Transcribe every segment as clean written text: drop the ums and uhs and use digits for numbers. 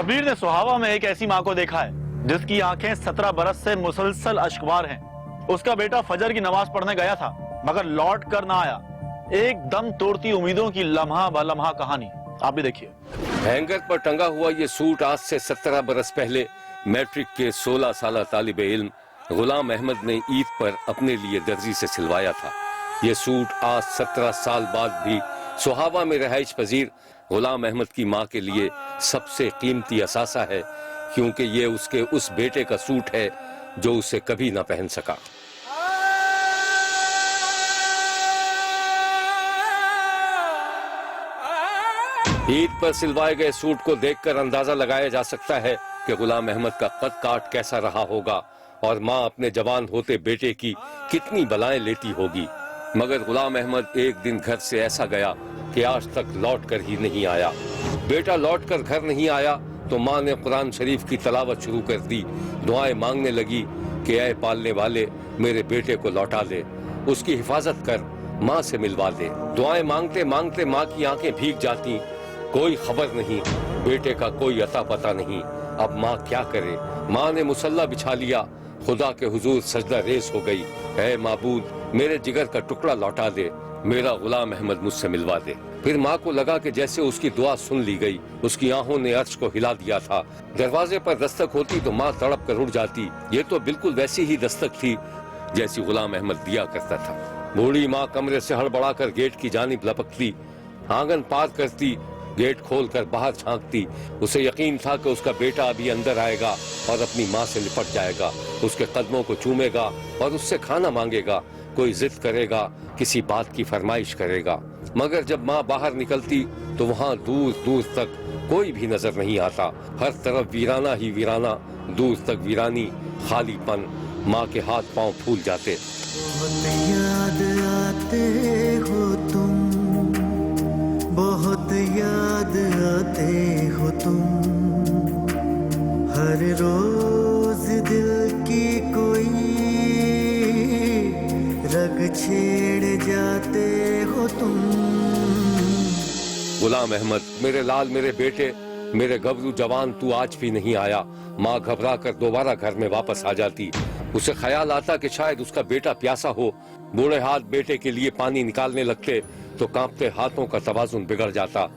शब्बीर ने सुहावा में एक ऐसी माँ को देखा है जिसकी आंखें 17 बरस से मुसलसल अश्कबार हैं। उसका बेटा फजर की नमाज पढ़ने गया था मगर लौट कर ना आया। एक दम तोड़ती उम्मीदों की लम्हा ब लम्हा कहानी आप भी देखिए। हैंगर पर टंगा हुआ ये सूट आज से 17 बरस पहले मैट्रिक के 16 साल तालिब इल्म गुलाम अहमद ने ईद पर अपने लिए दर्जी से सिलवाया था। ये सूट आज 17 साल बाद भी सुहावा में रहाइश पजीर गुलाम अहमद की माँ के लिए सबसे कीमती असासा है, क्योंकि ये उसके उस बेटे का सूट है जो उसे कभी ना पहन सका। ईद पर सिलवाए गए सूट को देखकर अंदाजा लगाया जा सकता है कि गुलाम अहमद का कद काट कैसा रहा होगा और माँ अपने जवान होते बेटे की कितनी बलाएं लेती होगी। मगर गुलाम अहमद एक दिन घर से ऐसा गया कि आज तक लौट कर ही नहीं आया। बेटा लौट कर घर नहीं आया तो माँ ने कुरान शरीफ की तलावत शुरू कर दी। दुआएं मांगने लगी कि ऐ पालने वाले मेरे बेटे को लौटा दे, उसकी हिफाजत कर, माँ से मिलवा दे। दुआएं मांगते मांगते माँ की आंखें भीग जाती। कोई खबर नहीं, बेटे का कोई अता पता नहीं। अब माँ क्या करे? माँ ने मुसल्ला बिछा लिया, खुदा के हुजूर सजदा रेस हो गई। ऐ माबूद मेरे जिगर का टुकड़ा लौटा दे, मेरा गुलाम अहमद मुझसे मिलवा दे। फिर माँ को लगा कि जैसे उसकी दुआ सुन ली गई। उसकी आंखों ने अर्श को हिला दिया था। दरवाजे पर दस्तक होती तो माँ तड़प कर उठ जाती। ये तो बिल्कुल वैसी ही दस्तक थी जैसी गुलाम अहमद दिया करता था। बूढ़ी माँ कमरे से हड़बड़ा कर गेट की जानिब लपकती, आंगन पार करती, गेट खोलकर बाहर झांकती। उसे यकीन था कि उसका बेटा अभी अंदर आएगा और अपनी माँ से लिपट जाएगा, उसके कदमों को चूमेगा और उससे खाना मांगेगा, कोई जिद करेगा, किसी बात की फरमाइश करेगा। मगर जब माँ बाहर निकलती तो वहाँ दूर दूर तक कोई भी नजर नहीं आता। हर तरफ वीराना ही वीराना, दूर तक वीरानी, खालीपन। माँ के हाथ पांव फूल जाते। बहुत याद आते हो तुम, बहुत याद आते हो तुम, हर रोज दिल की कोई रग छेड़ जाते हो तुम। गुलाम अहमद, मेरे लाल, मेरे बेटे, मेरे गबरू जवान, तू आज भी नहीं आया। माँ घबरा कर दोबारा घर में वापस आ जाती। उसे ख्याल आता कि शायद उसका बेटा प्यासा हो। बूढ़े हाथ बेटे के लिए पानी निकालने लगते तो कांपते हाथों का तवाजुन बिगड़ जाता।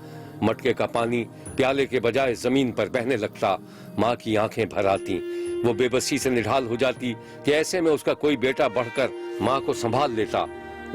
मटके का पानी प्याले के बजाय जमीन पर बहने लगता। माँ की आंखें भर आती। वो बेबसी से निढाल हो जाती कि ऐसे में उसका कोई बेटा बढ़कर माँ को संभाल लेता,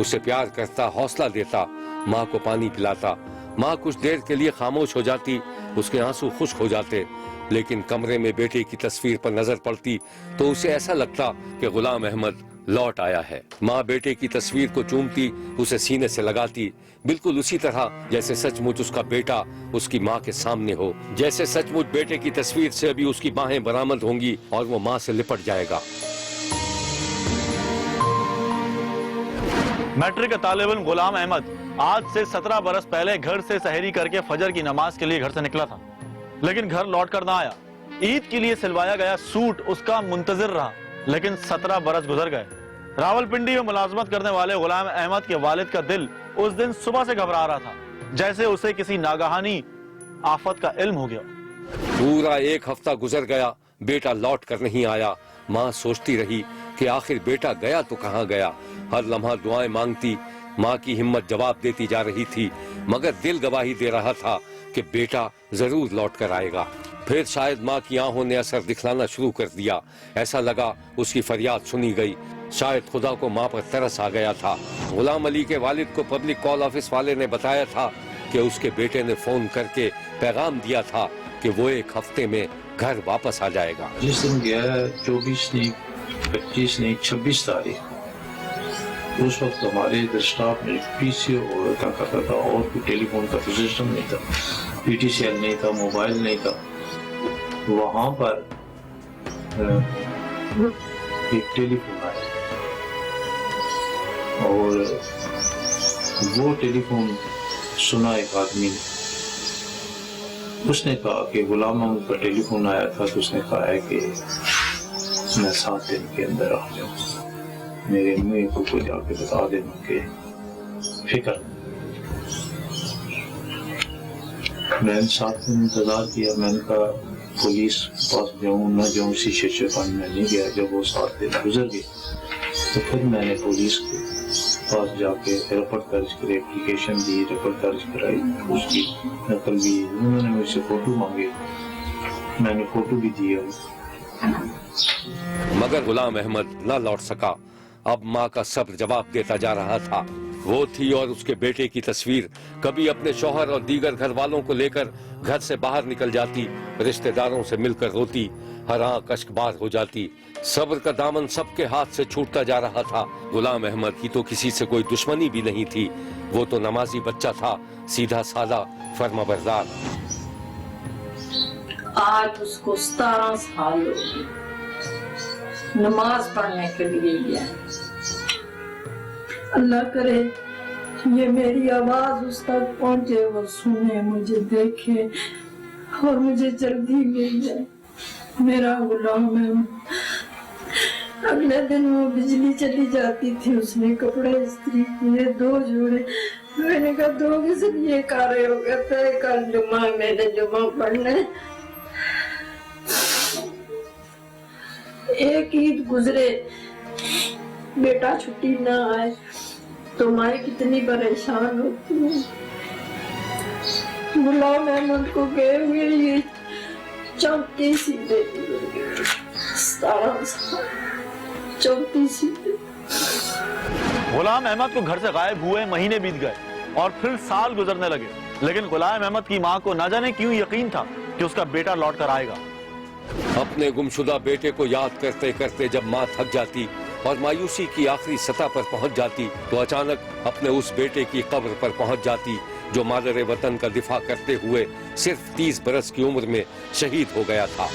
उसे प्यार करता, हौसला देता, माँ को पानी पिलाता। माँ कुछ देर के लिए खामोश हो जाती, उसके आंसू खुश्क हो जाते। लेकिन कमरे में बेटे की तस्वीर पर नजर पड़ती तो उसे ऐसा लगता कि गुलाम अहमद लौट आया है। माँ बेटे की तस्वीर को चूमती, उसे सीने से लगाती, बिल्कुल उसी तरह जैसे सचमुच उसका बेटा उसकी माँ के सामने हो, जैसे सचमुच बेटे की तस्वीर से अभी उसकी बाहें बरामद होंगी और वो माँ से लिपट जाएगा। मैट्रिक का तालिब इल्म गुलाम अहमद आज से 17 बरस पहले घर से सहरी करके फजर की नमाज के लिए घर से निकला था, लेकिन घर लौट कर ना आया। ईद के लिए सिलवाया गया सूट उसका मुंतजिर रहा, लेकिन 17 बरस गुजर गए। रावलपिंडी में मुलाजमत करने वाले गुलाम अहमद के वालिद का दिल उस दिन सुबह से घबरा रहा था, जैसे उसे किसी नागहानी आफत का इल्म हो गया। पूरा एक हफ्ता गुजर गया, बेटा लौट कर नहीं आया। माँ सोचती रही कि आखिर बेटा गया तो कहाँ गया। हर लम्हा दुआएं मांगती, माँ की हिम्मत जवाब देती जा रही थी, मगर दिल गवाही दे रहा था कि बेटा जरूर लौट कर आएगा। फिर शायद माँ की आंखों ने असर दिखलाना शुरू कर दिया। ऐसा लगा उसकी फरियाद सुनी गई। शायद खुदा को माँ पर तरस आ गया था। गुलाम अली के वालिद को पब्लिक कॉल ऑफिस वाले ने बताया था कि उसके बेटे ने फोन करके पैगाम दिया था कि वो एक हफ्ते में घर वापस आ जाएगा। जिस दिन गया 24 नहीं, 25 नहीं, 26 तारीख, उस वक्त हमारे इधर स्टाफ में पीसीओ का करता था और कोई टेलीफोन का सिस्टम नहीं था, पीटीसीएल नहीं था, मोबाइल नहीं था। वहाँ पर एक टेलीफोन आया और वो टेलीफोन सुना एक आदमी ने। उसने कहा कि गुलाम अहमद का टेलीफोन आया था, तो उसने कहा है कि मैं 7 दिन के अंदर आ जाऊँ, मेरे मेरे को जाके बता देना कि फिक्र। मैंने 7 दिन इंतजार किया। मैंने कहा पुलिस पास जाऊँ न जाऊँ इसी शिक्षण में नहीं गया। जब वो 7 दिन गुजर गए तो फिर मैंने पुलिस के पास जाके रिपोर्ट दर्ज करी, एप्लीकेशन दी, रिपोर्ट दर्ज कराई, उसकी नकल भी। उन्होंने मुझसे फोटो मांगे, मैंने फोटो भी दिया। मगर गुलाम अहमद न लौट सका। अब माँ का सब्र जवाब देता जा रहा था। वो थी और उसके बेटे की तस्वीर। कभी अपने शौहर और दीगर घर वालों को लेकर घर से बाहर निकल जाती, रिश्तेदारों से मिलकर रोती, हर आंख अश्कबार हो जाती। सब्र का दामन सबके हाथ से छूटता जा रहा था। गुलाम अहमद की तो किसी से कोई दुश्मनी भी नहीं थी। वो तो नमाजी बच्चा था, सीधा सादा, फर्माबरदार। आज उसको 17 साल हो गए, नमाज पढ़ने के लिए गया। अल्लाह करे ये मेरी आवाज उस तक पहुंचे, वो सुने, मुझे देखे और मुझे जल्दी मिल जाए। मेरा गुलाम है। अगले दिन वो बिजली चली जाती थी, उसने कपड़े इस्त्री किए, 2 जोड़े। मैंने कहा 2 किस लिए कर रहे हो? कहता है कल जुम्मा, मैंने जुम्मा पढ़ने। एक ईद गुजरे, बेटा छुट्टी ना आए तो माए कितनी परेशान होती है। गुलाम अहमद को गए हुए ये 34 बेटी, 17 साल, 34 बेटी। गुलाम अहमद को घर से गायब हुए महीने बीत गए और फिर साल गुजरने लगे, लेकिन गुलाम अहमद की माँ को न जाने क्यों यकीन था कि उसका बेटा लौट कर आएगा। अपने गुमशुदा बेटे को याद करते करते जब माँ थक जाती और मायूसी की आखिरी सतह पर पहुंच जाती, तो अचानक अपने उस बेटे की कब्र पर पहुंच जाती जो मादर वतन का दिफा करते हुए सिर्फ 30 बरस की उम्र में शहीद हो गया था।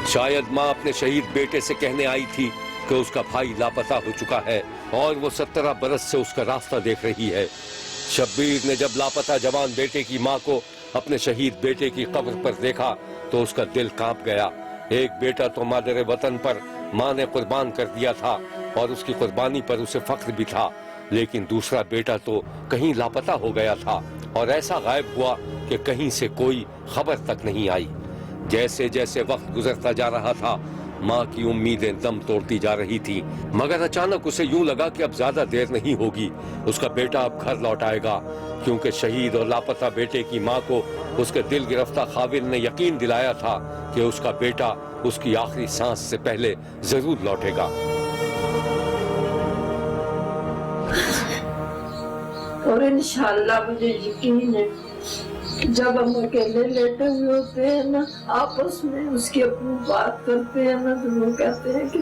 शायद माँ अपने शहीद बेटे से कहने आई थी कि उसका भाई लापता हो चुका है और वो 17 बरस से उसका रास्ता देख रही है। शब्बीर ने जब लापता जवान बेटे की माँ को अपने शहीद बेटे की कब्र पर देखा तो उसका दिल कांप गया। एक बेटा तो मादर वतन पर माँ ने कुर्बान कर दिया था और उसकी कुर्बानी पर उसे फख्र भी था, लेकिन दूसरा बेटा तो कहीं लापता हो गया था और ऐसा गायब हुआ कि कहीं से कोई खबर तक नहीं आई। जैसे जैसे वक्त गुजरता जा रहा था, माँ की उम्मीदें दम तोड़ती जा रही थी, मगर अचानक उसे यूं लगा कि अब ज्यादा देर नहीं होगी, उसका बेटा अब घर लौट आएगा, क्योंकि शहीद और लापता बेटे की माँ को उसके दिल गिरफ्ता खाविल ने यकीन दिलाया था कि उसका बेटा उसकी आखिरी सांस से पहले जरूर लौटेगा। और इंशाअल्लाह मुझे यकीन है जब हम अकेले लेटे हुए होते हैं ना, आपस में उसकी अपनी बात करते हैं ना, तो वो कहते हैं कि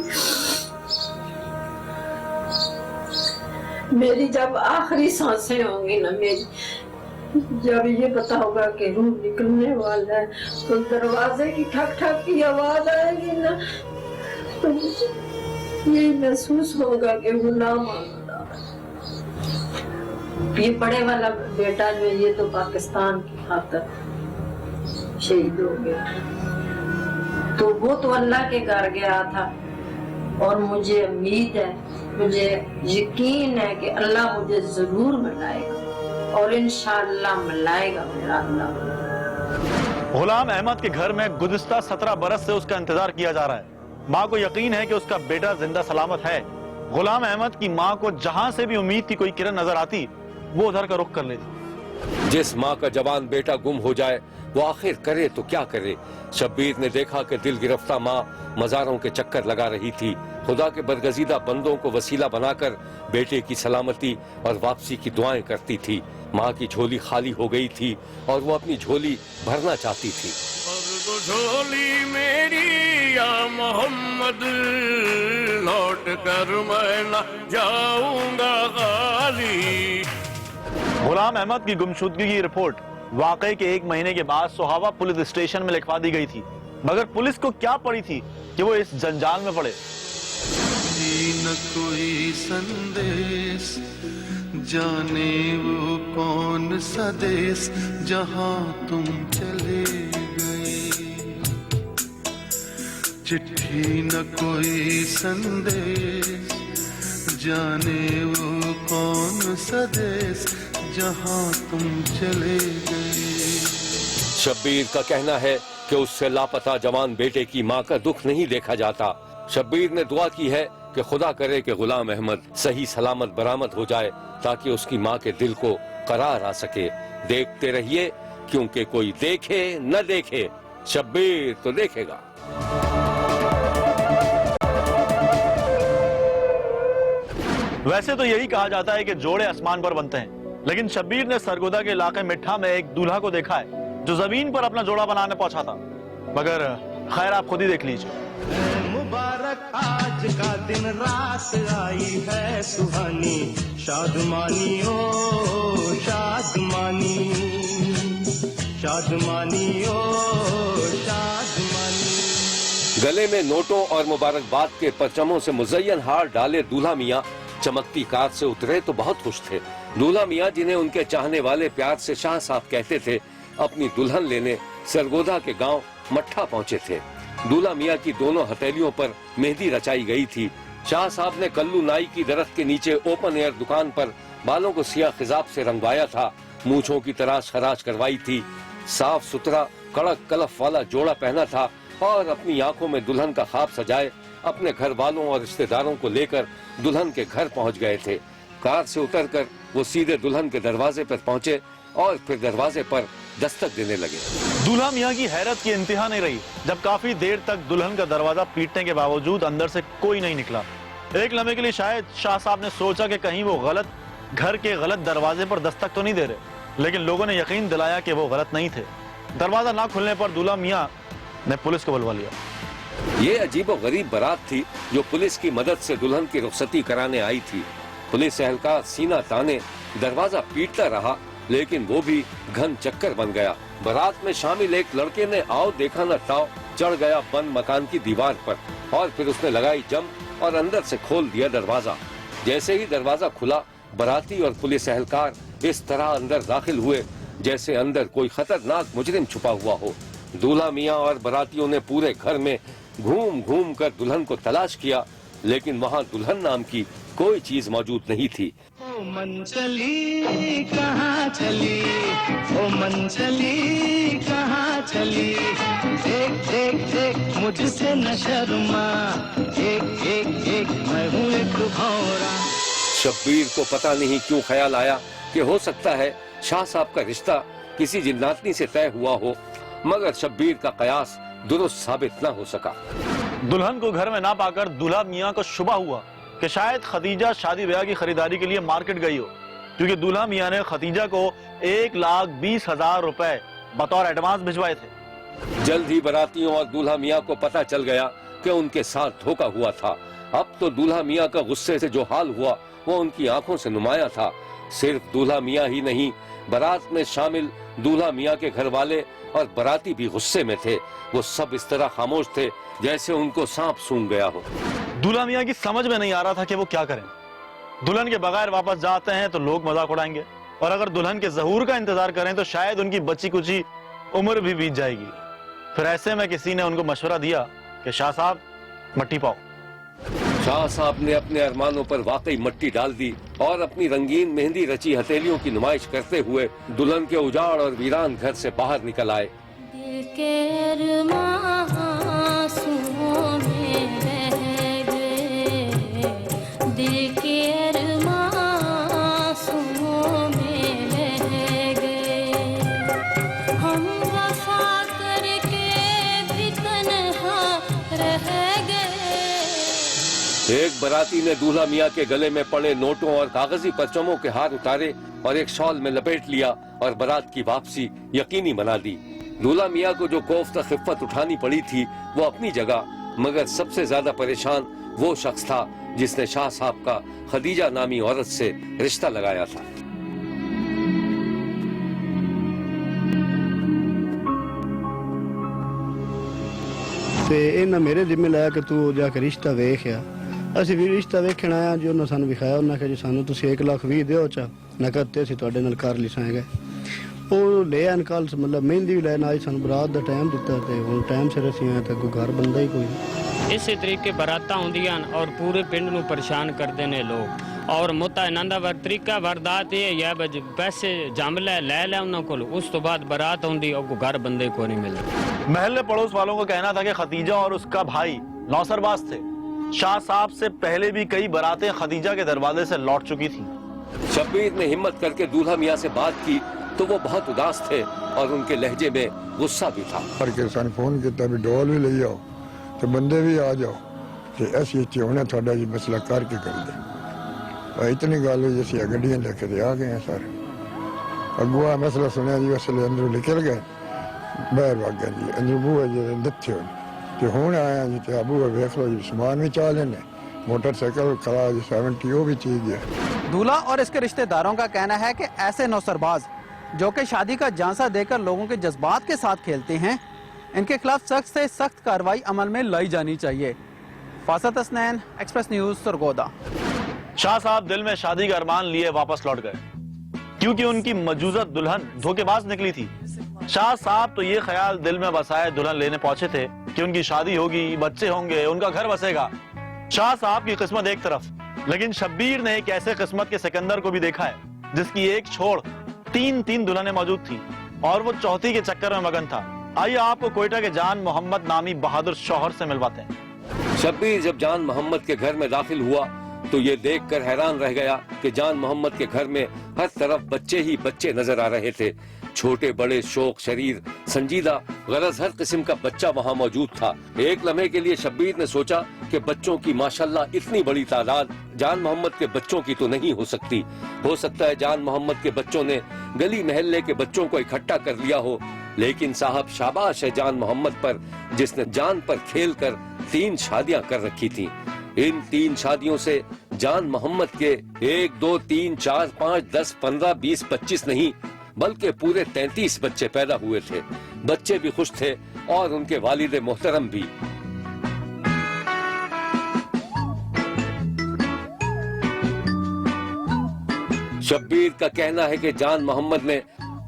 मेरी जब आखिरी सांसें होंगी ना, मेरी जब ये पता होगा कि रूह निकलने वाला है, तो दरवाजे की ठक ठक की आवाज आएगी ना, तो यही महसूस होगा कि गुलाम ये बड़े वाला बेटा जो ये तो पाकिस्तान की खातिर शहीद हो गया, तो वो तो अल्लाह के घर गया था और मुझे उम्मीद है, मुझे यकीन है कि अल्लाह मुझे जरूर मिलाएगा और इंशाअल्लाह मिलाएगा मेरा अल्लाह। गुलाम अहमद के घर में गुज़िश्ता 17 बरस से उसका इंतजार किया जा रहा है। माँ को यकीन है कि उसका बेटा जिंदा सलामत है। गुलाम अहमद की माँ को जहां से भी उम्मीद की कोई किरण नजर आती, वो उधर का रुख कर लेती। जिस माँ का जवान बेटा गुम हो जाए वो आखिर करे तो क्या करे। शब्बीर ने देखा कि दिल गिरफ्ता माँ मजारों के चक्कर लगा रही थी, खुदा के बदगजीदा बंदों को वसीला बनाकर बेटे की सलामती और वापसी की दुआएं करती थी। माँ की झोली खाली हो गई थी और वो अपनी झोली भरना चाहती थी। झोली मेरी या मोहम्मद, लौट कर मैं न जाऊंगा खाली। गुलाम अहमद की गुमशुदगी की रिपोर्ट वाकई के 1 महीने के बाद सोहावा पुलिस स्टेशन में लिखवा दी गई थी, मगर पुलिस को क्या पड़ी थी कि वो इस जंजाल में पड़े। न कोई संदेश, जाने वो कौन सा देश जहां तुम चले गए। चिट्ठी न कोई संदेश, जाने वो कौन सा देश जहां तुम चले गए। शब्बीर का कहना है कि उससे लापता जवान बेटे की मां का दुख नहीं देखा जाता। शब्बीर ने दुआ की है कि खुदा करे कि गुलाम अहमद सही सलामत बरामद हो जाए ताकि उसकी मां के दिल को करार आ सके। देखते रहिए, क्योंकि कोई देखे न देखे, शब्बीर तो देखेगा। वैसे तो यही कहा जाता है कि जोड़े आसमान पर बनते हैं, लेकिन शब्बीर ने सरगोदा के इलाके मिठा में एक दूल्हा को देखा है जो जमीन पर अपना जोड़ा बनाने पहुंचा था। मगर खैर, आप खुद ही देख लीजिए। मुबारक आज का दिन, रात आई है सुहानी, शादमानी ओ शादमानी, शादमानी ओ शादमानी। गले में नोटों और मुबारकबाद के परचमों से मुज़य्यन हार डाले दूल्हा मियाँ चमकती कार से उतरे तो बहुत खुश थे। दूल्हा मियाँ, जिन्हें उनके चाहने वाले प्यार से शाह साहब कहते थे, अपनी दुल्हन लेने सरगोदा के गांव मट्ठा पहुंचे थे। दूल्हा मियाँ की दोनों हथेलियों पर मेहंदी रचाई गई थी। शाह साहब ने कल्लू नाई की दरख्त के नीचे ओपन एयर दुकान पर बालों को सिया खिजाब से रंगवाया था, मूछों की तराश खराश करवाई थी, साफ सुथरा कड़क कलफ वाला जोड़ा पहना था और अपनी आंखों में दुल्हन का ख्वाब सजाए अपने घर वालों और रिश्तेदारों को लेकर दुल्हन के घर पहुंच गए थे। कार से उतरकर वो सीधे दुल्हन के दरवाजे पर पहुंचे और फिर दरवाजे पर दस्तक देने लगे। दूल्हा मियाँ की हैरत की इंतहा नहीं रही जब काफी देर तक दुल्हन का दरवाजा पीटने के बावजूद अंदर से कोई नहीं निकला। एक लम्हे के लिए शायद शाह साहब ने सोचा कि कहीं वो गलत घर के गलत दरवाजे पर दस्तक तो नहीं दे रहे, लेकिन लोगों ने यकीन दिलाया कि वो गलत नहीं थे। दरवाजा ना खुलने पर दूल्हा मियाँ ने पुलिस को बुलवा लिया। ये अजीबो गरीब बारात थी जो पुलिस की मदद से दुल्हन की रुखसती कराने आई थी। पुलिस एहलकार सीना ताने दरवाजा पीटता रहा, लेकिन वो भी घन चक्कर बन गया। बारात में शामिल एक लड़के ने आओ देखा न ताओ चढ़ गया बंद मकान की दीवार पर और फिर उसने लगाई जम और अंदर से खोल दिया दरवाजा। जैसे ही दरवाजा खुला, बाराती और पुलिस एहलकार इस तरह अंदर दाखिल हुए जैसे अंदर कोई खतरनाक मुजरिम छुपा हुआ हो। दूल्हा मियाँ और बारातियों ने पूरे घर में घूम घूम कर दुल्हन को तलाश किया, लेकिन वहाँ दुल्हन नाम की कोई चीज मौजूद नहीं थी। ओ मन चली कहाँ चली, ओ मन चली कहाँ चली, देख देख देख मुझसे न शर्मा, एक एक एक मैं हूँ एक भौरा। शब्बीर को पता नहीं क्यों ख्याल आया कि हो सकता है शाह साहब का रिश्ता किसी जिन्नातनी से तय हुआ हो, मगर शब्बीर का कयास दुरुस्त साबित न हो सका। दुल्हन को घर में ना पाकर दूल्हा मियाँ को शुबा हुआ कि शायद खदीजा शादी ब्याह की खरीदारी के लिए मार्केट गई हो, क्योंकि दूल्हा मियाँ ने खदीजा को 1,20,000 रुपए बतौर एडवांस भिजवाए थे। जल्द ही बारातियों और दूल्हा मियाँ को पता चल गया कि उनके साथ धोखा हुआ था। अब तो दूल्हा मियाँ का गुस्से से जो हाल हुआ वो उनकी आंखों से नुमाया था। सिर्फ दूल्हा मियाँ ही नहीं, बारात में शामिल दूल्हा मियाँ के घर वाले और बाराती भी गुस्से में थे। वो सब इस तरह खामोश थे जैसे उनको सांप सूंघ गया हो। दूल्हा मियाँ की समझ में नहीं आ रहा था कि वो क्या करें। दुल्हन के बगैर वापस जाते हैं तो लोग मजाक उड़ाएंगे, और अगर दुल्हन के ज़हूर का इंतजार करें तो शायद उनकी बची कुची उम्र भी बीत जाएगी। फिर ऐसे में किसी ने उनको मशवरा दिया कि शाह साहब मट्टी पाओ। शाह साहब ने अपने अरमानों पर वाकई मट्टी डाल दी और अपनी रंगीन मेहंदी रची हथेलियों की नुमाइश करते हुए दुल्हन के उजाड़ और वीरान घर से बाहर निकल आए। दिल के अरमां आंसुओं में बह गए, दिल के अरमां आंसुओं में बह गए, हम वफा करके भी तन्हा रह गए। एक बाराती ने दूल्हा मियाँ के गले में पड़े नोटों और कागजी परचमों के हार उतारे और एक शॉल में लपेट लिया और बारात की वापसी यकीनी बना दी। दूल्हा मियाँ को जो कोफ्त खिफ़्फ़त उठानी पड़ी थी वो अपनी जगह, मगर सबसे ज्यादा परेशान वो शख्स था जिसने शाह साहब का खदीजा नामी औरत से रिश्ता लगाया था। ਤੇ ਇਹਨਾਂ ਮੇਰੇ ਜ਼ਿੰਮੇ ਲਾਇਆ ਕਿ ਤੂੰ ਜਾ ਕੇ ਰਿਸ਼ਤਾ ਵੇਖਿਆ। ਅਸੀਂ ਵੀ ਰਿਸ਼ਤਾ ਵੇਖਣ ਆਇਆ, ਜੋ ਉਹਨਾਂ ਸਾਨੂੰ ਵਿਖਾਇਆ, ਉਹਨਾਂ ਕਿਹਾ ਜੀ ਸਾਨੂੰ ਤੁਸੀਂ 1,20,000 ਦਿਓ ਚਾ ਨਕਦ ਤੇ ਅਸੀਂ ਤੁਹਾਡੇ ਨਾਲ ਕਰ ਲਿਸਾਂਗੇ। ਉਹ ਲੈ ਆਣ ਕੱਲ ਮਤਲਬ ਮਹਿੰਦੀ ਵੀ ਲੈਣ ਆਈ, ਸਾਨੂੰ ਬਰਾਤ ਦਾ ਟਾਈਮ ਦਿੱਤਾ ਤੇ ਹੁਣ ਟਾਈਮ ਸਿਰ ਅਸੀਂ ਆਏ ਤਾਂ ਕੋਈ ਘਰ ਬੰਦਾ ਹੀ ਕੋਈ ਨਹੀਂ। ਇਸੇ ਤਰੀਕੇ ਬਰਾਤਾਂ ਹੁੰਦੀਆਂ ਔਰ ਪੂਰੇ ਪਿੰਡ ਨੂੰ ਪਰੇਸ਼ਾਨ ਕਰਦੇ ਨੇ ਲੋਕ। اور متعینہ طریقہ واردات یہ ہے بج پیسے جم لے لے انہوں کو اس تو بعد برات ہوندی اور گھر بندے کو نہیں ملتا. محلے پڑوس والوں کا کہنا تھا کہ خدیجہ اور اس کا بھائی نوسر باز تھے. شاہ صاحب سے پہلے بھی کئی براتیں خدیجہ کے دروازے سے لوٹ چکی تھیں. شبیر نے ہمت کر کے دولہا میاں سے بات کی تو وہ بہت اداس تھے اور ان کے لہجے میں غصہ بھی تھا. پر کے سن فون کیتا بھی ڈول بھی لے آؤ تو بندے بھی آ جاؤ کہ ایسی اچھی ہونا تھوڑا جی مسئلہ کر کے کر دے. اور اتنی گل ہوئی جیسی گڈیاں لے کے آ گئے ہیں سارے. اگوا مسئلہ سنیا جی اس لیے اندروں نکل گئے باہر بھاگ گئے جی اندر بوے جی لتھے ہوئے کہ ہوں آیا جی تو ابو ویخ لو جی سامان بھی چاہ لینے موٹر سائیکل کھڑا جی 70 وہ بھی چیز ہے. دولہا اور اس کے رشتہ داروں کا کہنا ہے کہ ایسے نوسر باز جو کہ شادی کا جھانسا دے کر لوگوں کے جذبات کے ساتھ کھیلتے ہیں ان کے خلاف سخت سے سخت کارروائی عمل میں لائی جانی چاہیے. فاسط حسنین، ایکسپریس نیوز، سرگودا. شاہ صاحب دل میں شادی کا ارمان لیے واپس لوٹ گئے کیونکہ ان کی موجودہ دلہن دھوکے باز نکلی تھی. شاہ صاحب تو یہ خیال دل میں بسائے دلہن لینے پہنچے تھے کہ ان کی شادی ہوگی، بچے ہوں گے، ان کا گھر بسے گا. شاہ صاحب کی قسمت ایک طرف، لیکن شبیر نے ایک ایسے قسمت کے سکندر کو بھی دیکھا ہے جس کی ایک چھوڑ تین دلہنیں موجود تھی اور وہ چوتھی کے چکر میں مگن تھا. آئیے آپ کو کوئٹہ کے جان محمد نامی بہادر شوہر سے ملواتے ہیں. شبیر جب جان محمد کے گھر میں داخل ہوا تو یہ دیکھ کر حیران رہ گیا کہ جان محمد کے گھر میں ہر طرف بچے ہی بچے نظر آ رہے تھے. چھوٹے بڑے، شوق، شریر، سنجیدہ، غرض ہر قسم کا بچہ وہاں موجود تھا. ایک لمحے کے لیے شبیر نے سوچا کہ بچوں کی ماشاءاللہ اتنی بڑی تعداد جان محمد کے بچوں کی تو نہیں ہو سکتی. ہو سکتا ہے جان محمد کے بچوں نے گلی محلے کے بچوں کو اکٹھا کر لیا ہو. لیکن صاحب شاباش ہے جان محمد پر جس نے جان پر کھیل کر 3 شادیاں کر رکھی تھیں. ان 3 شادیوں سے جان محمد کے 1 2 3 4 5 10 15 20 25 نہیں بلکہ پورے 33 بچے پیدا ہوئے تھے. بچے بھی خوش تھے اور ان کے والد محترم بھی. شبیر کا کہنا ہے کہ جان محمد نے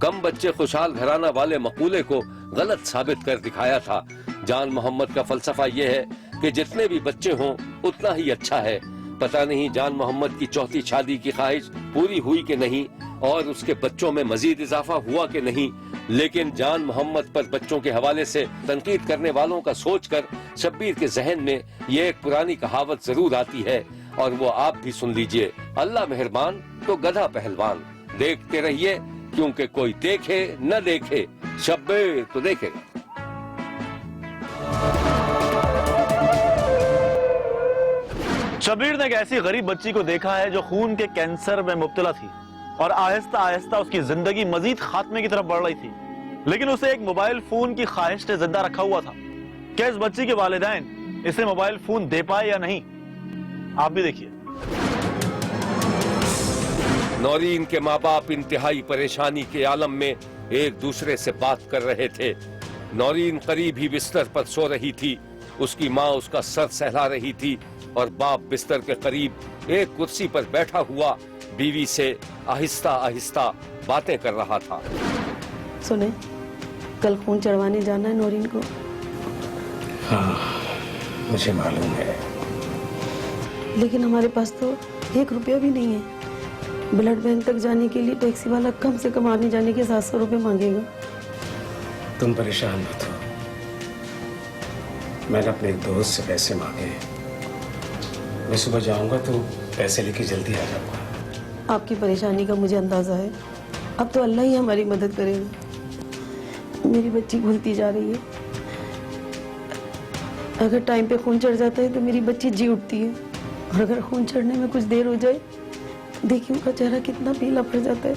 کم بچے خوشحال گھرانہ والے مقولے کو غلط ثابت کر دکھایا تھا. جان محمد کا فلسفہ یہ ہے کہ جتنے بھی بچے ہوں اتنا ہی اچھا ہے. پتہ نہیں جان محمد کی چوتھی شادی کی خواہش پوری ہوئی کہ نہیں اور اس کے بچوں میں مزید اضافہ ہوا کہ نہیں، لیکن جان محمد پر بچوں کے حوالے سے تنقید کرنے والوں کا سوچ کر شبیر کے ذہن میں یہ ایک پرانی کہاوت ضرور آتی ہے اور وہ آپ بھی سن لیجئے: اللہ مہربان تو گدھا پہلوان. دیکھتے رہیے کیونکہ کوئی دیکھے نہ دیکھے شبیر تو دیکھے گا. شبیر نے ایک ایسی غریب بچی کو دیکھا ہے جو خون کے کینسر میں مبتلا تھی اور آہستہ آہستہ اس کی زندگی مزید خاتمے کی طرف بڑھ رہی تھی. لیکن اسے ایک موبائل فون کی خواہش نے زندہ رکھا ہوا تھا. کیا اس بچی کے والدین اسے موبائل فون دے پائے یا نہیں، آپ بھی دیکھیے. نورین کے ماں باپ انتہائی پریشانی کے عالم میں ایک دوسرے سے بات کر رہے تھے. نورین قریب ہی بستر پر سو رہی تھی. اس کی ماں اس کا سر سہلا رہی تھی اور باپ بستر کے قریب ایک کرسی پر بیٹھا ہوا بیوی سے آہستہ آہستہ باتیں کر رہا تھا. سنیں، کل خون چڑھوانے جانا ہے نورین کو. ہاں مجھے معلوم ہے، لیکن ہمارے پاس تو 1 روپیہ بھی نہیں ہے. بلڈ بینک تک جانے کے لیے ٹیکسی والا کم سے کم آنے جانے کے 700 روپے مانگے گا. تم پریشان مت ہو، میں نے اپنے ایک دوست سے پیسے مانگے ہیں. میں صبح جاؤں گا تو پیسے لے کے جلدی آ جاؤں گا. آپ کی پریشانی کا مجھے اندازہ ہے. اب تو اللہ ہی ہماری مدد کرے گا. میری بچی گھلتی جا رہی ہے. اگر ٹائم پہ خون چڑھ جاتا ہے تو میری بچی جی اٹھتی ہے، اور اگر خون چڑھنے میں کچھ دیر ہو جائے دیکھیں ان کا چہرہ کتنا پیلا پڑ جاتا ہے.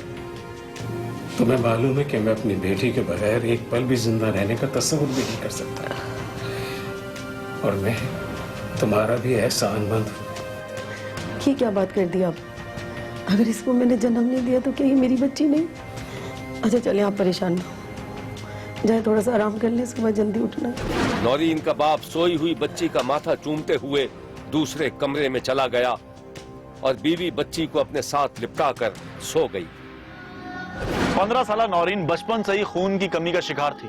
تمہیں معلوم ہے کہ میں اپنی بیٹی کے بغیر ایک پل بھی زندہ رہنے کا تصور بھی نہیں کر سکتا، اور میں تمہارا بھی احسان مند ہوں. یہ کیا بات کر دی آپ؟ اگر اس کو میں نے جنم نہیں دیا تو کیا یہ میری بچی نہیں؟ اچھا چلیں، آپ پریشان نہ ہو، جائے تھوڑا سا آرام کر لیں، صبح جلدی اٹھنا. نورین کا باپ سوئی ہوئی بچی کا ماتھا چومتے ہوئے دوسرے کمرے میں چلا گیا اور بیوی بچی کو اپنے ساتھ لپٹا کر سو گئی. 15 سالہ نورین بچپن سے ہی خون کی کمی کا شکار تھی.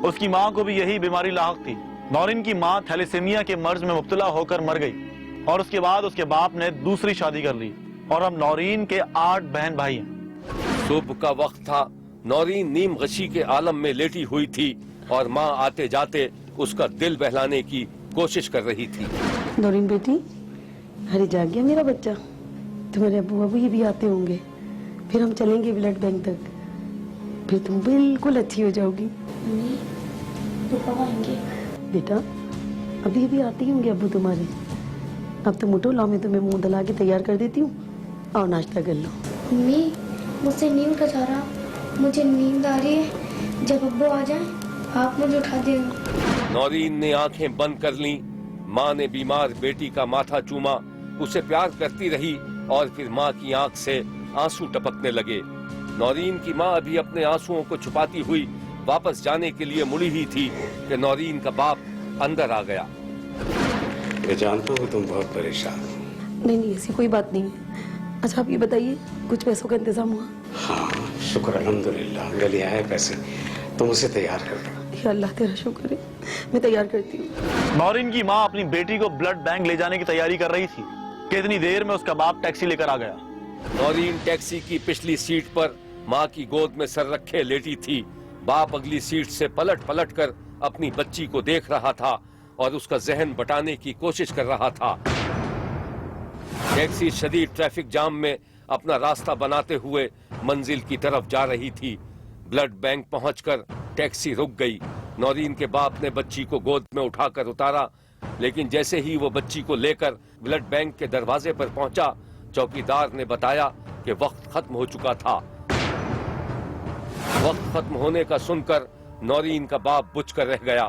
اس کی ماں کو بھی یہی بیماری لاحق تھی. نورین کی ماں تھیلیسیمیا کے مرض میں مبتلا ہو کر مر گئی اور اس کے بعد اس کے باپ نے دوسری شادی کر لی और अब नौरीन के 8 बहन भाई हैं। सुबह का वक्त था, नौरीन नीम गशी के आलम में लेटी हुई थी और माँ आते जाते उसका दिल बहलाने की कोशिश कर रही थी। नौरीन बेटी, अरे जाग गया मेरा बच्चा। तुम्हारे अबू अबू भी आते होंगे, फिर हम चलेंगे ब्लड बैंक तक, फिर तुम बिल्कुल अच्छी हो जाओगी। तो कब आएंगे? बेटा अभी अभी आते ही होंगे अबू तुम्हारे। अब तुम उठो, लाओ मैं तुम्हें मुंह दला के तैयार कर देती हूँ और नाश्ता कर लो। मम्मी, मुझसे नहीं उठा जा रहा, मुझे नींद आ रही है। जब अब्बू आ जाए आप मुझे उठा देना। नौरीन ने आंखें बंद कर लीं। माँ ने बीमार बेटी का माथा चूमा, उसे प्यार करती रही और फिर माँ की आंख से आंसू टपकने लगे। नौरीन की माँ अभी अपने आंसुओं को छुपाती हुई वापस जाने के लिए मुड़ी ही थी कि नौरीन का बाप अंदर आ गया। मैं जानता हूँ तुम बहुत परेशान हो। नहीं नहीं, ऐसी कोई बात नहीं है। अच्छा आप ये बताइए, कुछ पैसों का इंतजाम हुआ? हाँ शुक्र अल्हम्दुलिल्लाह, मिल लिए आए पैसे, तुम उसे तैयार कर दो। या अल्लाह तेरा शुक्र है, मैं तैयार करती हूँ। नौरीन की माँ अपनी बेटी को ब्लड बैंक ले जाने की तैयारी कर रही थी कि इतनी देर में उसका बाप टैक्सी लेकर आ गया। नौरीन टैक्सी की पिछली सीट पर माँ की गोद में सर रखे लेटी थी। बाप अगली सीट से पलट पलट कर अपनी बच्ची को देख रहा था और उसका जहन बटाने की कोशिश कर रहा था। टैक्सी शदीद ट्रैफिक जाम में अपना रास्ता बनाते हुए मंजिल की तरफ जा रही थी। ब्लड बैंक पहुंचकर टैक्सी रुक गई। नौरीन के बाप ने बच्ची को गोद में उठाकर उतारा, लेकिन जैसे ही वो बच्ची को लेकर ब्लड बैंक के दरवाजे पर पहुंचा, चौकीदार ने बताया कि वक्त खत्म हो चुका था। वक्त खत्म होने का सुनकर नौरीन का बाप बुझ कर रह गया।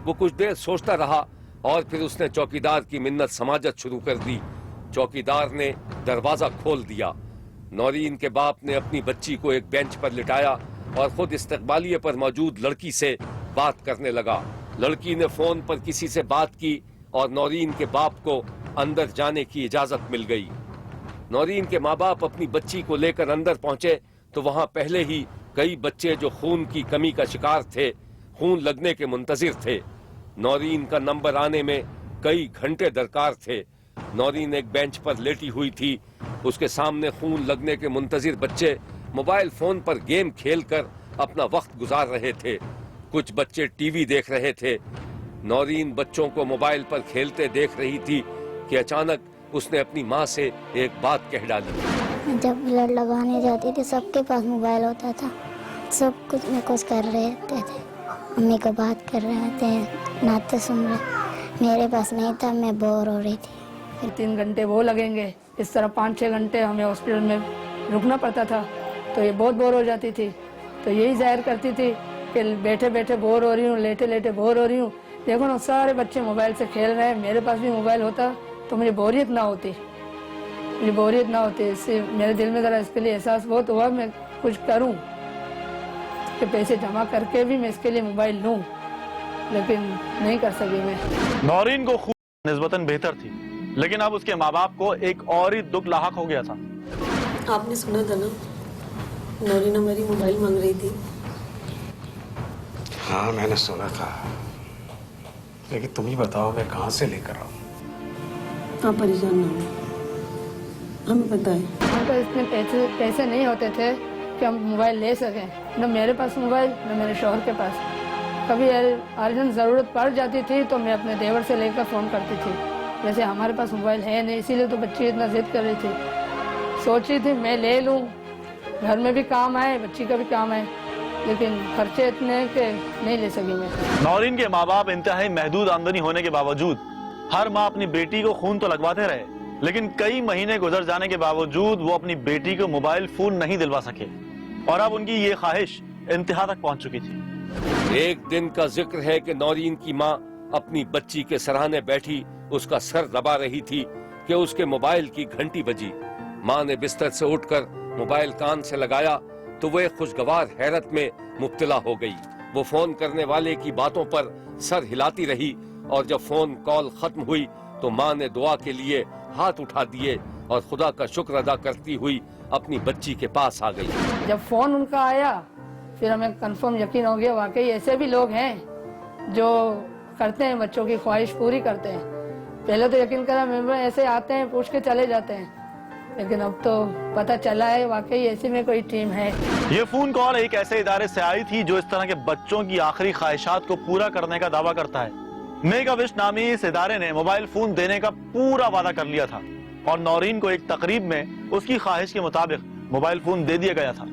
वो कुछ देर सोचता रहा और फिर उसने चौकीदार की मिन्नत समाजत शुरू कर दी। चौकीदार ने दरवाजा खोल दिया। नौरीन के बाप ने अपनी बच्ची को एक बेंच पर लिटाया और खुद इस्तकबालिये पर मौजूद लड़की से बात करने लगा। लड़की ने फोन पर किसी से बात की और नौरीन के बाप को अंदर जाने की इजाजत मिल गई। नौरीन के माँ बाप अपनी बच्ची को लेकर अंदर पहुंचे तो वहां पहले ही कई बच्चे जो खून की कमी का शिकार थे, खून लगने के मुंतजिर थे। नौरीन का नंबर आने में कई घंटे दरकार थे। नौरीन एक बेंच पर लेटी हुई थी। उसके सामने खून लगने के मुंतजिर बच्चे मोबाइल फोन पर गेम खेलकर अपना वक्त गुजार रहे थे। कुछ बच्चे टीवी देख रहे थे। नौरीन बच्चों को मोबाइल पर खेलते देख रही थी कि अचानक उसने अपनी माँ से एक बात कह डाली। जब ब्लड लगाने जाती थी सबके पास मोबाइल होता था, सब कुछ न कुछ कर रहे थे। मम्मी को बात कर रहे थे, नाते सुन रहे। मेरे पास नहीं था, मैं बोर हो रही थी। 3 घंटे वो लगेंगे, इस तरह 5-6 घंटे हमें हॉस्पिटल में रुकना पड़ता था, तो ये बहुत बोर हो जाती थी। तो यही जाहिर करती थी कि बैठे बैठे बोर हो रही हूँ, लेटे लेटे बोर हो रही हूँ। देखो ना, सारे बच्चे मोबाइल से खेल रहे हैं, मेरे पास भी मोबाइल होता तो मुझे बोरियत ना होती, इससे मेरे दिल में ज़रा इसके लिए एहसास बहुत हुआ मैं कुछ करूँ कि पैसे जमा करके भी मैं इसके लिए मोबाइल लूँ, लेकिन नहीं कर सकी मैं। नौरीन को खून निस्बतन बेहतर थी, लेकिन अब उसके माँ बाप को एक और ही दुख लाहक हो गया था। आपने सुना था ना, नौरीन हमारी मोबाइल मांग रही थी। हाँ मैंने सुना था, लेकिन तुम ही बताओ मैं कहाँ से लेकर आऊँ? आप परेशान ना हो, हमें पता है। हमारे पास इतने पैसे नहीं होते थे कि हम मोबाइल ले सकें, न मेरे पास मोबाइल न मेरे शौहर के पास। कभी अर्जेंट ज़रूरत पड़ जाती थी तो मैं अपने देवर से लेकर फ़ोन करती थी। वैसे हमारे पास मोबाइल है नहीं, इसीलिए तो बच्ची इतना जिद कर रही थी। सोच रही थी मैं ले लूँ, घर में भी काम आए, बच्ची का भी काम आए, लेकिन खर्चे इतने कि नहीं ले सकी मैं। नौरीन के माँ बाप इंतहाई महदूद आमदनी होने के बावजूद हर माँ अपनी बेटी को खून तो लगवाते रहे, लेकिन कई महीने गुजर जाने के बावजूद वो अपनी बेटी को मोबाइल फोन नहीं दिलवा सके और अब उनकी ये ख्वाहिश इंतहा तक पहुंच चुकी थी। एक दिन का जिक्र है कि नौरीन की माँ अपनी बच्ची के सराहने बैठी उसका सर दबा रही थी कि उसके मोबाइल की घंटी बजी। माँ ने बिस्तर से उठकर मोबाइल कान से लगाया तो वो एक खुशगवार हैरत में मुब्तला हो गई। वो फोन करने वाले की बातों पर सर हिलाती रही और जब फोन कॉल खत्म हुई तो माँ ने दुआ के लिए हाथ उठा दिए और खुदा का शुक्र अदा करती हुई अपनी बच्ची के पास आ गई। जब फोन उनका आया फिर हमें कंफर्म यकीन हो गया, वाकई ऐसे भी लोग हैं जो करते हैं, बच्चों की ख्वाहिश पूरी करते हैं। पहले तो यकीन करा मैं ऐसे आते हैं पूछ के चले जाते हैं, लेकिन अब तो पता चला है वाकई ऐसे में कोई टीम है। ये फोन कॉल एक ऐसे इदारे से आई थी जो इस तरह के बच्चों की आखिरी ख्वाहिशात को पूरा करने का दावा करता है। मेगा विश नामी इस इदारे ने मोबाइल फोन देने का पूरा वादा कर लिया था और नौरीन को एक तकरीब में उसकी ख्वाहिश के मुताबिक मोबाइल फोन दे दिया गया था।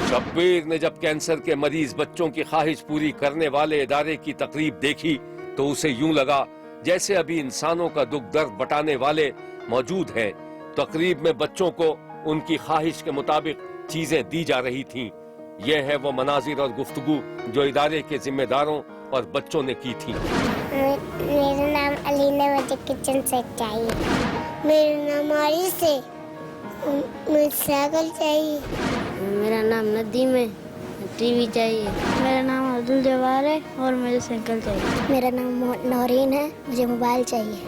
शब्बीर ने जब कैंसर के मरीज बच्चों की ख्वाहिश पूरी करने वाले इदारे की तकरीब देखी तो उसे यूं लगा जैसे अभी इंसानों का दुख दर्द बटाने वाले मौजूद हैं। तकरीब में बच्चों को उनकी ख्वाहिश के मुताबिक चीजें दी जा रही थीं। यह है वो मनाजिर और गुफ्तगू जो इदारे के जिम्मेदारों और बच्चों ने की थी। मेरा नाम अलीना, मुझे किचन सेट चाहिए। मेरा नाम आरिस है, मुझे साइकिल चाहिए। मेरा नाम नदीम है, टीवी चाहिए। मेरा नाम अब्दुल जवार है और मुझे साइकिल चाहिए। मेरा नाम नौरीन है, मुझे मोबाइल चाहिए।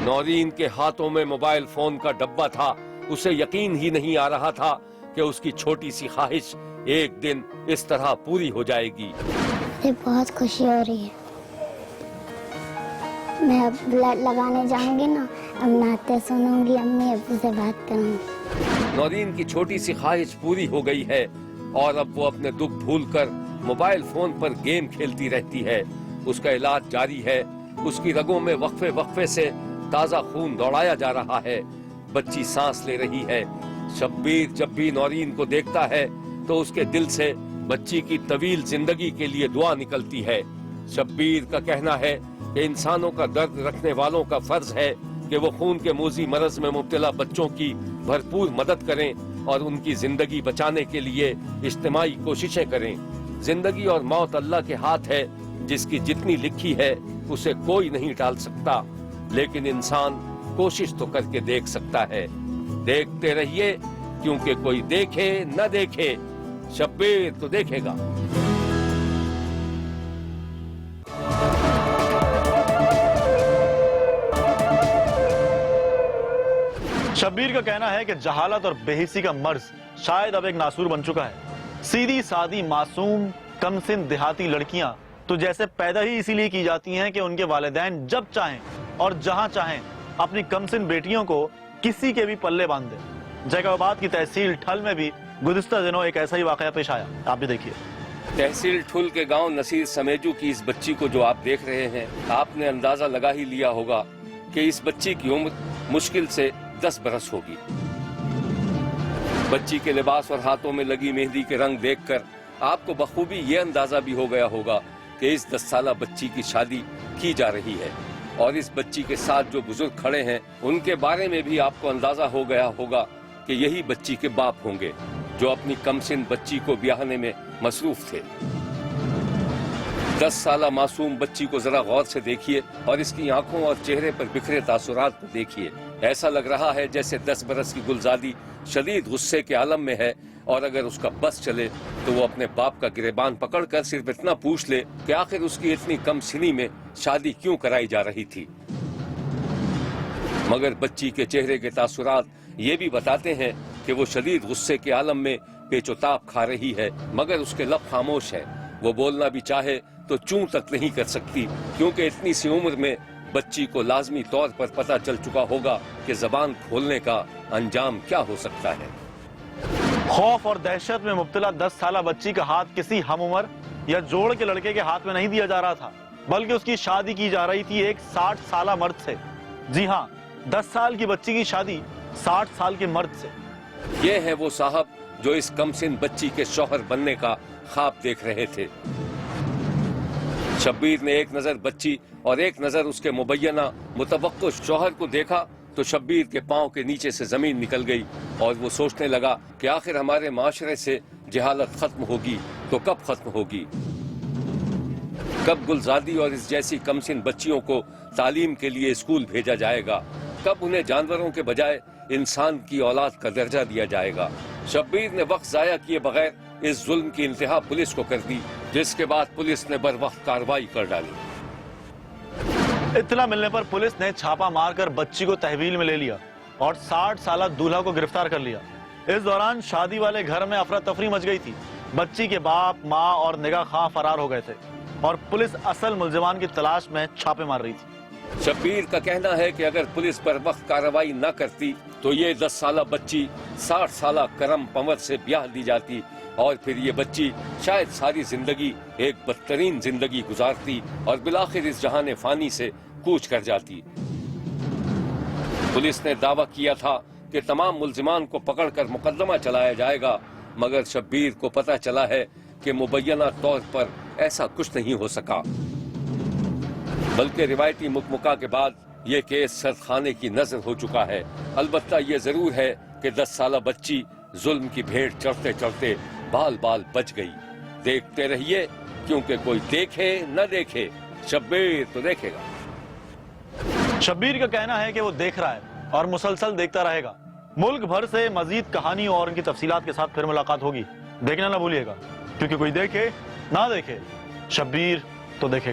नौरीन के हाथों में मोबाइल फोन का डब्बा था। उसे यकीन ही नहीं आ रहा था कि उसकी छोटी सी ख्वाहिश एक दिन इस तरह पूरी हो जाएगी। मुझे बहुत खुशी हो रही है। मैं अब ब्लड लगाने जाऊंगी ना, अब नाते सुनूंगी, अम्मी अब्बू से बात करूंगी। नौरीन की छोटी सी ख्वाहिश पूरी हो गई है और अब वो अपने दुख भूलकर मोबाइल फोन पर गेम खेलती रहती है। उसका इलाज जारी है। उसकी रगों में वक्फे वक्फे से ताजा खून दौड़ाया जा रहा है। बच्ची सांस ले रही है। शब्बीर जब भी नौरीन को देखता है तो उसके दिल से बच्ची की तवील जिंदगी के लिए दुआ निकलती है। शब्बीर का कहना है कि इंसानों का दर्द रखने वालों का फर्ज है कि वो खून के मोजी मरज में मुब्तला बच्चों की भरपूर मदद करें और उनकी जिंदगी बचाने के लिए इज्तिमाई कोशिशें करें। जिंदगी और मौत अल्लाह के हाथ है। जिसकी जितनी लिखी है उसे कोई नहीं टाल सकता, लेकिन इंसान कोशिश तो करके देख सकता है। देखते रहिए, क्योंकि कोई देखे न देखे शब्बीर तो देखेगा। शब्बीर का कहना है कि जहालत और बेहिसी का मर्ज शायद अब एक नासूर बन चुका है। सीधी सादी मासूम कमसिन देहाती लड़कियां तो जैसे पैदा ही इसीलिए की जाती हैं कि उनके वालिदैन जब चाहें और जहां चाहें अपनी कमसिन बेटियों को किसी के भी पल्ले बांध दें। जैकबाबाद की तहसील ठल में भी गुज़िश्ता दिनों एक ऐसा ही वाकया पेश आया। आप भी देखिए। तहसील ठुल के गांव नसीर समेजू की इस बच्ची को जो आप देख रहे हैं, आपने अंदाजा लगा ही लिया होगा कि इस बच्ची की उम्र मुश्किल से 10 बरस होगी। बच्ची के लिबास और हाथों में लगी मेहंदी के रंग देखकर आपको बखूबी ये अंदाजा भी हो गया होगा कि इस 10 साला बच्ची की शादी की जा रही है। और इस बच्ची के साथ जो बुजुर्ग खड़े हैं उनके बारे में भी आपको अंदाजा हो गया होगा कि यही बच्ची के बाप होंगे जो अपनी कमसिन बच्ची को ब्याहने में मसरूफ थे। 10 साला मासूम बच्ची को जरा गौर से देखिए और इसकी आंखों और चेहरे पर बिखरे तासुरात को देखिए। ऐसा लग रहा है जैसे 10 बरस की गुलजादी शदीद गुस्से के आलम में है और अगर उसका बस चले तो वो अपने बाप का गिरेबान पकड़कर सिर्फ इतना पूछ ले कि आखिर उसकी इतनी कम सिनी में शादी क्यों कराई जा रही थी। मगर बच्ची के चेहरे के तासुरात ये भी बताते हैं कि वो शदीद गुस्से के आलम में पेचोताप खा रही है, मगर उसके लब खामोश है। वो बोलना भी चाहे तो चूं तक नहीं कर सकती, क्योंकि इतनी सी उम्र में बच्ची को लाजमी तौर पर पता चल चुका होगा कि जबान खोलने का अंजाम क्या हो सकता है। खौफ और दहशत में मुब्तला 10 साला बच्ची का हाथ किसी हम उम्र या जोड़ के लड़के के हाथ में नहीं दिया जा रहा था, बल्कि उसकी शादी की जा रही थी एक 60 साला मर्द से। जी हाँ, 10 साल की बच्ची की शादी 60 साल के मर्द से। ये है वो साहब जो इस कमसिन बच्ची के शौहर बनने का ख्वाब देख रहे थे। शब्बीर ने एक नजर बच्ची और एक नजर उसके मुबैना मुतवक्को शौहर को देखा तो शब्बीर के पांव के नीचे से जमीन निकल गई और वो सोचने लगा कि आखिर हमारे माशरे से जहालत खत्म होगी तो कब खत्म होगी। कब गुलजादी और इस जैसी कमसिन बच्चियों को तालीम के लिए स्कूल भेजा जाएगा, कब उन्हें जानवरों के बजाय इंसान की औलाद का दर्जा दिया जाएगा। शब्बीर ने वक्त जाया किए बगैर इस जुल्म की इंतहा पुलिस को कर दी, जिसके बाद पुलिस ने बर वक्त कार्रवाई कर डाली। इत्तला मिलने पर पुलिस ने छापा मारकर बच्ची को तहवील में ले लिया और 60 साला दूल्हा को गिरफ्तार कर लिया। इस दौरान शादी वाले घर में अफरा तफरी मच गई थी। बच्ची के बाप, माँ और निगाह खां फरार हो गए थे और पुलिस असल मुल्जिमान की तलाश में छापे मार रही थी। शब्बीर का कहना है कि अगर पुलिस पर वक्त कार्रवाई न करती तो ये 10 साला बच्ची 60 साला करम पंवर से ब्याह दी जाती और फिर ये बच्ची शायद सारी जिंदगी एक बदतरीन जिंदगी गुजारती और बिलाखिर इस जहान फानी से कूच कर जाती। पुलिस ने दावा किया था कि तमाम मुल्जिमान को पकड़कर मुकदमा चलाया जाएगा, मगर शब्बीर को पता चला है कि मुबैना तौर पर ऐसा कुछ नहीं हो सका, बल्कि रिवायती मुकमुका के बाद ये केस सरखाने की नजर हो चुका है। अलबत्ता ये जरूर है कि 10 साला बच्ची जुल्म की भेंट चढ़ते चढ़ते बाल बाल बच गई। देखते रहिए, क्योंकि कोई देखे न देखे शब्बीर तो देखेगा। शब्बीर का कहना है कि वो देख रहा है और मुसलसल देखता रहेगा। मुल्क भर से मजीद कहानियों और उनकी तफसीलात के साथ फिर मुलाकात होगी। देखना ना भूलिएगा, क्योंकि कोई देखे ना देखे शब्बीर तो देखेगा।